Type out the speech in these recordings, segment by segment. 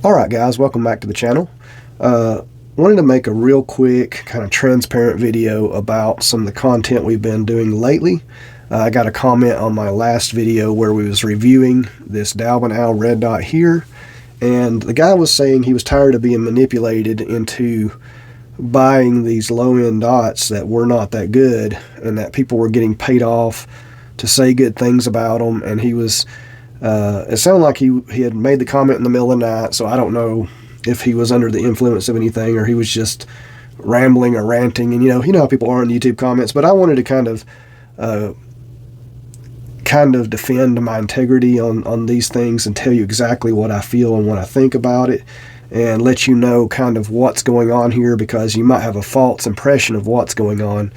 Alright guys, welcome back to the channel. Wanted to make a real quick kind of transparent video about some of the content we've been doing lately. I got a comment on my last video where we was reviewing this Dalvin Owl red dot here, and the guy was saying he was tired of being manipulated into buying these low-end dots that were not that good and that people were getting paid off to say good things about them. And he was it sounded like he had made the comment in the middle of the night, so I don't know if he was under the influence of anything or he was just rambling or ranting. And you know how people are in the YouTube comments. But I wanted to kind of defend my integrity on these things and tell you exactly what I feel and what I think about it, and let you know kind of what's going on here, because you might have a false impression of what's going on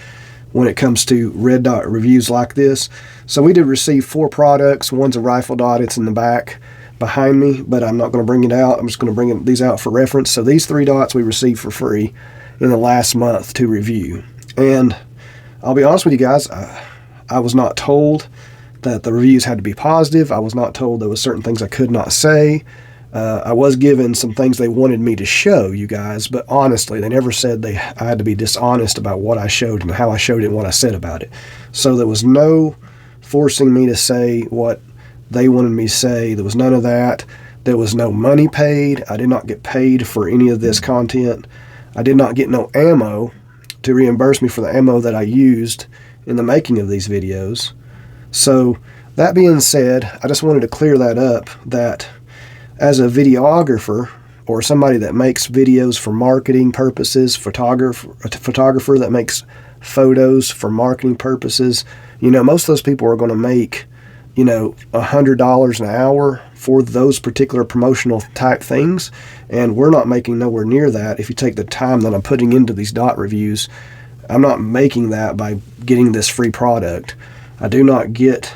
when it comes to red dot reviews like this. So we did receive 4 products. One's a rifle dot. It's in the back behind me, but I'm not going to bring it out. I'm just going to bring these out for reference. So these 3 dots we received for free in the last month to review. And I'll be honest with you guys, I was not told that the reviews had to be positive. I was not told there was certain things I could not say. I was given some things they wanted me to show you guys, but honestly, they never said I had to be dishonest about what I showed and how I showed it and what I said about it. So there was no forcing me to say what they wanted me to say. There was none of that. There was no money paid. I did not get paid for any of this content. I did not get no ammo to reimburse me for the ammo that I used in the making of these videos. So that being said, I just wanted to clear that up, that as a videographer or somebody that makes videos for marketing purposes, a photographer that makes photos for marketing purposes, most of those people are going to make, $100 an hour for those particular promotional type things. And we're not making nowhere near that. If you take the time that I'm putting into these dot reviews, I'm not making that by getting this free product. I do not get,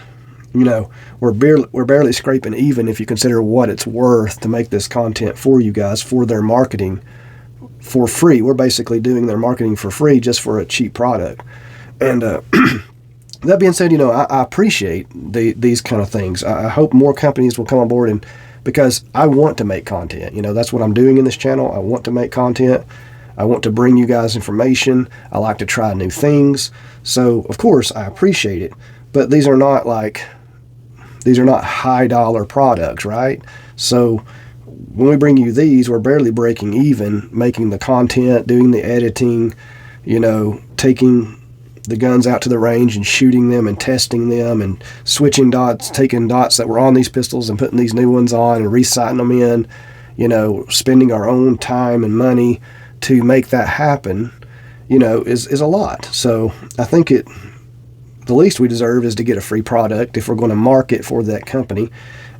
we're barely scraping even if you consider what it's worth to make this content for you guys for their marketing for free. We're basically doing their marketing for free just for a cheap product. And that being said, I appreciate these kind of things. I hope more companies will come on board, and because I want to make content. That's what I'm doing in this channel. I want to make content. I want to bring you guys information. I like to try new things. So, of course, I appreciate it. But these are not high dollar products, right? So when we bring you these, we're barely breaking even, making the content, doing the editing, taking the guns out to the range and shooting them and testing them and switching dots, taking dots that were on these pistols and putting these new ones on and resighting them in, spending our own time and money to make that happen, is a lot. So I think the least we deserve is to get a free product if we're going to market for that company.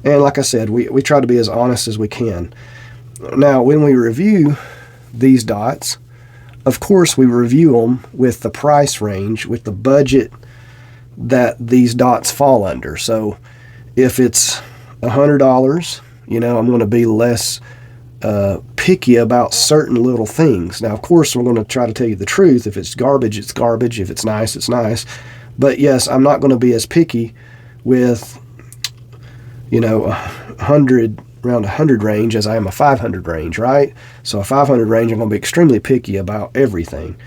And like I said, we try to be as honest as we can. Now, when we review these dots, of course we review them with the price range, with the budget that these dots fall under. So if it's $100, I'm going to be less picky about certain little things. Now, of course, we're going to try to tell you the truth. If it's garbage, it's garbage. If it's nice, it's nice. But yes, I'm not going to be as picky with, around 100 range as I am a 500 range, right? So a 500 range, I'm going to be extremely picky about everything.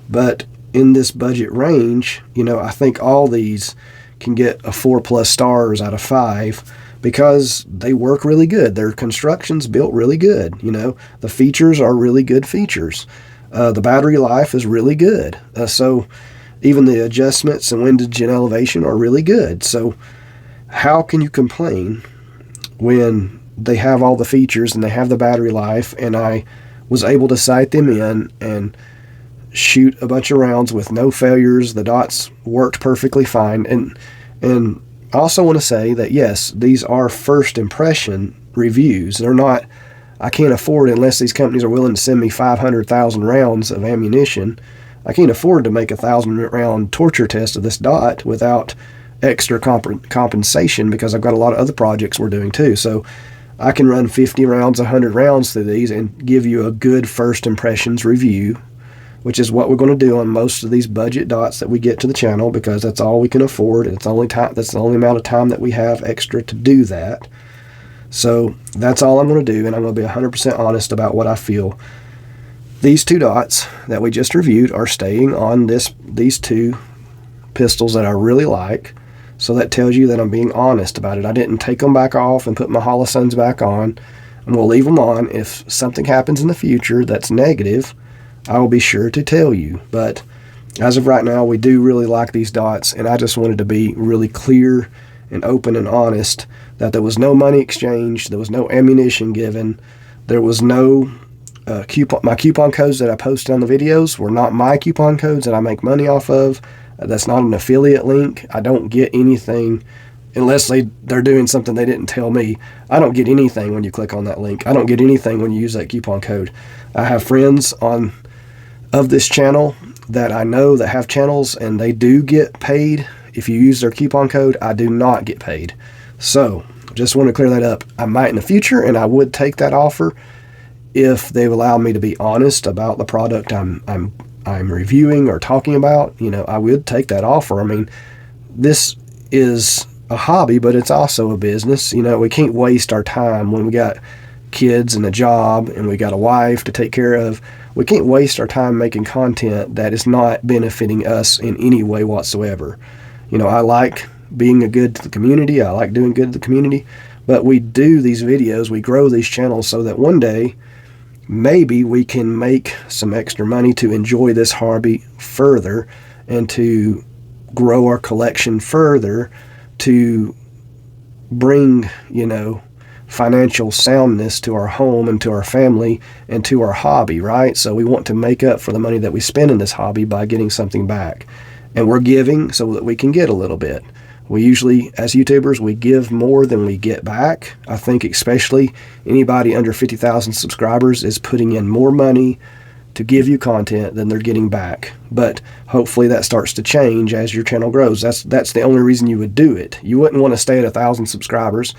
But in this budget range, I think all these can get a 4+ stars out of 5 because they work really good. Their construction's built really good. The features are really good features. The battery life is really good. So even the adjustments and windage and elevation are really good. So how can you complain when they have all the features and they have the battery life, and I was able to sight them in and shoot a bunch of rounds with no failures? The dots worked perfectly fine. And I also want to say that, yes, these are first impression reviews. They're not, I can't afford, unless these companies are willing to send me 500,000 rounds of ammunition, I can't afford to make a 1,000-round torture test of this dot without extra compensation, because I've got a lot of other projects we're doing too. So I can run 50 rounds, 100 rounds through these and give you a good first impressions review, which is what we're going to do on most of these budget dots that we get to the channel, because that's all we can afford, and that's the only amount of time that we have extra to do that. So that's all I'm going to do, and I'm going to be 100% honest about what I feel. These 2 dots that we just reviewed are staying on these 2 pistols that I really like. So that tells you that I'm being honest about it. I didn't take them back off and put my Holosuns back on. I'm going to leave them on. If something happens in the future that's negative, I will be sure to tell you. But as of right now, we do really like these dots, and I just wanted to be really clear and open and honest that there was no money exchanged, there was no ammunition given, there was no my coupon codes that I posted on the videos were not my coupon codes that I make money off of. That's not an affiliate link. I don't get anything unless they're doing something they didn't tell me. I don't get anything when you click on that link. I don't get anything when you use that coupon code. I have friends of this channel that I know that have channels, and they do get paid. If you use their coupon code, I do not get paid. So just want to clear that up. I might in the future, and I would take that offer if they allow me to be honest about the product I'm reviewing or talking about. I would take that offer. I mean, this is a hobby, but it's also a business. We can't waste our time when we got kids and a job and we got a wife to take care of. We can't waste our time making content that is not benefiting us in any way whatsoever. I like being good to the community. I like doing good to the community, but we do these videos, we grow these channels so that one day maybe we can make some extra money to enjoy this hobby further and to grow our collection further, to bring, financial soundness to our home and to our family and to our hobby, right? So we want to make up for the money that we spend in this hobby by getting something back. And we're giving so that we can get a little bit. We usually, as YouTubers, we give more than we get back. I think especially anybody under 50,000 subscribers is putting in more money to give you content than they're getting back. But hopefully that starts to change as your channel grows. That's the only reason you would do it. You wouldn't want to stay at 1,000 subscribers.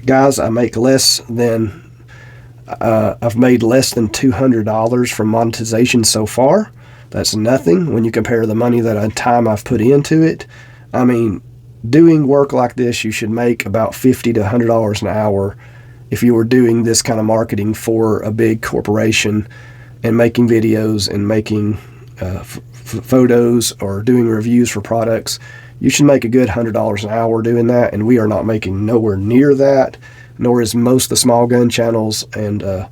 Guys, I've made less than $200 from monetization so far. That's nothing when you compare the money time I've put into it. I mean, doing work like this, you should make about $50 to $100 an hour if you were doing this kind of marketing for a big corporation and making videos and making photos or doing reviews for products. You should make a good $100 an hour doing that, and we are not making nowhere near that, nor is most of the small gun channels. And I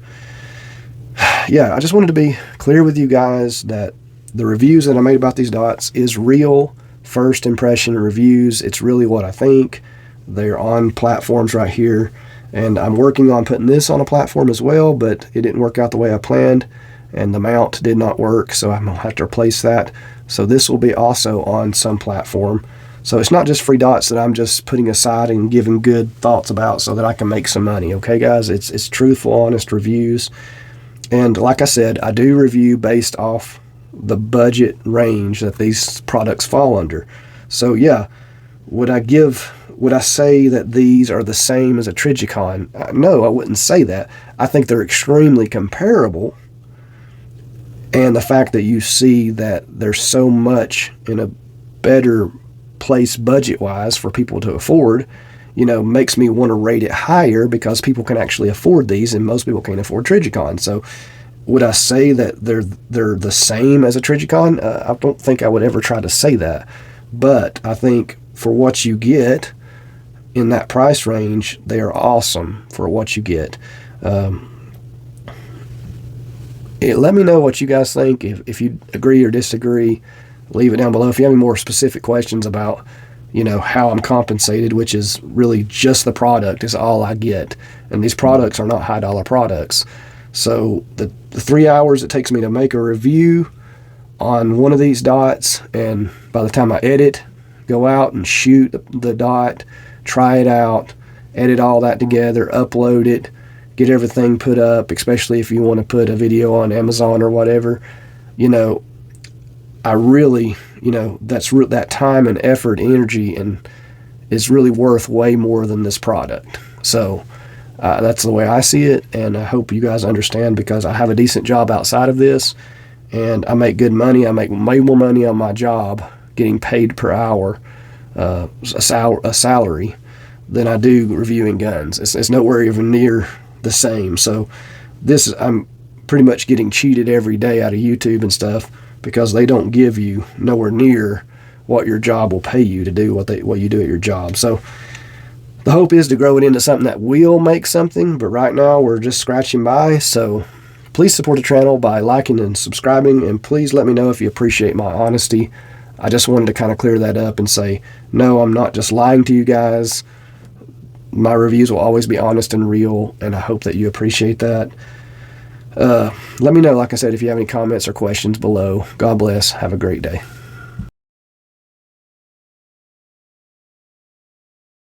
just wanted to be clear with you guys that the reviews that I made about these dots is real first impression reviews. It's really what I think. They're on platforms right here, and I'm working on putting this on a platform as well, but it didn't work out the way I planned, and the mount did not work, so I'm going to have to replace that. So this will be also on some platform. So it's not just free dots that I'm just putting aside and giving good thoughts about so that I can make some money. Okay, guys? It's truthful, honest reviews. And like I said, I do review based off the budget range that these products fall under. So yeah, would I say that these are the same as a Trijicon? No, I wouldn't say that. I think they're extremely comparable. And the fact that you see that there's so much in a better place budget-wise for people to afford, makes me want to rate it higher because people can actually afford these, and most people can't afford Trijicon. So would I say that they're the same as a Trijicon? I don't think I would ever try to say that. But I think for what you get in that price range, they are awesome for what you get. Let me know what you guys think. If you agree or disagree, leave it down below. If you have any more specific questions about, how I'm compensated, which is really just the product is all I get. And these products are not high dollar products. So the 3 hours it takes me to make a review on one of these dots, and by the time I edit, go out and shoot the dot, try it out, edit all that together, upload it, get everything put up, especially if you want to put a video on Amazon or whatever, I really, that time and effort, energy, and is really worth way more than this product. So that's the way I see it, and I hope you guys understand, because I have a decent job outside of this, and I make good money. I make way more money on my job getting paid per hour, a salary, than I do reviewing guns. It's nowhere even near the same. So I'm pretty much getting cheated every day out of YouTube and stuff because they don't give you nowhere near what your job will pay you to do what you do at your job. So the hope is to grow it into something that will make something, but right now we're just scratching by. So please support the channel by liking and subscribing, and please let me know if you appreciate my honesty. I just wanted to kind of clear that up and say, no, I'm not just lying to you guys. My reviews will always be honest and real, and I hope that you appreciate that. Let me know, like I said, if you have any comments or questions below. God bless. Have a great day.